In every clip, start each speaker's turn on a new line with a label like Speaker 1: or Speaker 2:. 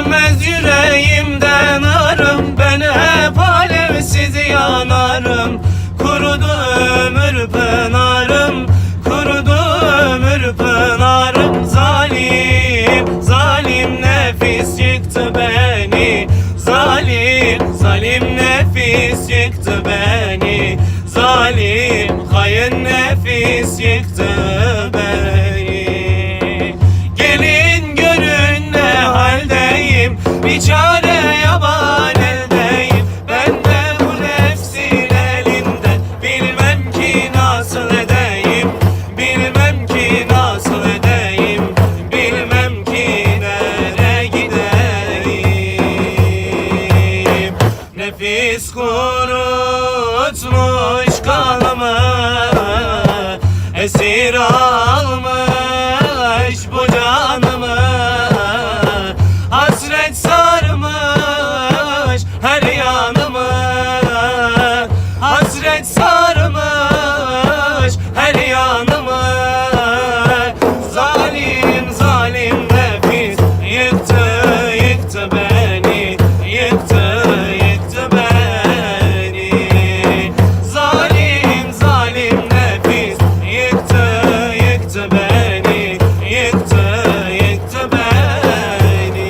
Speaker 1: Sönmez yüreğimden arım, ben hep alevsiz yanarım. Kurudu ömür pınarım, kurudu ömür pınarım. Zalim, zalim nefis yıktı beni. Zalim, zalim nefis yıktı beni. Zalim, hain nefis yıktı beni. Gelin görün ne haldeyim, bir çare yaban eldeyim. Ben de bu nefsin elinden bilmem ki nasıl edeyim. Bilmem ki nasıl edeyim. Bilmem ki nereye gideyim. Nefis kurutmuş kanımı, esir almış bu canımı. Hasret sarmış her yanımı. Hasret sarmış her yanımı. Zalim, zalim nefis yıktı, yıktı beni. Yıktı, yıktı beni. Zalim, zalim nefis yıktı, yıktı beni. Yıktı, yıktı beni.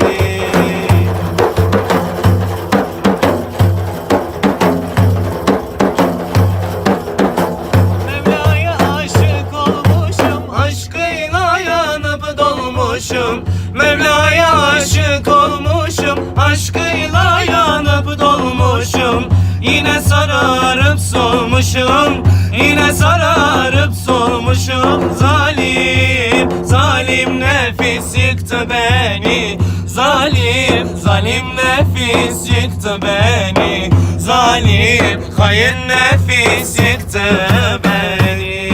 Speaker 1: Mevla'ya aşık olmuşum, aşkıyla yanıp dolmuşum. Mevla'ya aşık olmuşum, aşkıyla yanıp dolmuşum. Yine sararıp solmuşum, yine sararıp solmuşum. Zalim, zalim nefis yıktı beni. Zalim, zalim nefis yıktı beni. Zalim, hain nefis yıktı beni.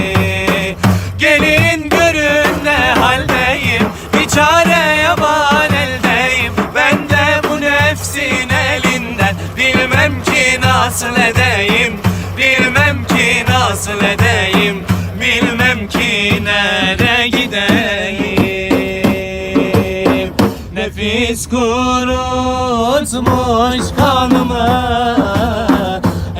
Speaker 1: Gelin görün ne haldeyim, bir çare yaban eldeyim. Ben de bu nefsin elinden bilmem ki nasıl edeyim. Bilmem ki nasıl edeyim. Bilmem ki nereye gideyim. Nefis kurutmuş kanımı,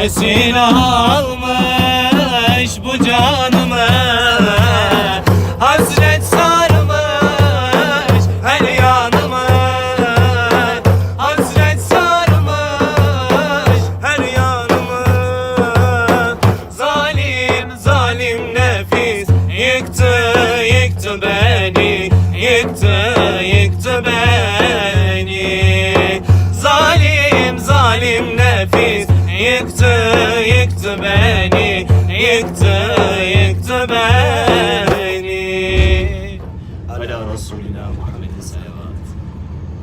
Speaker 1: esir almış bu canımı. Hasret sarmış her yanımı. Hasret sarmış her yanımı. Zalim, zalim nefis yıktı, yıktı beni. Yıktı, yıktı beni. Zalim, zalim nefis yıktı, yıktı beni. Yıktı, yıktı beni.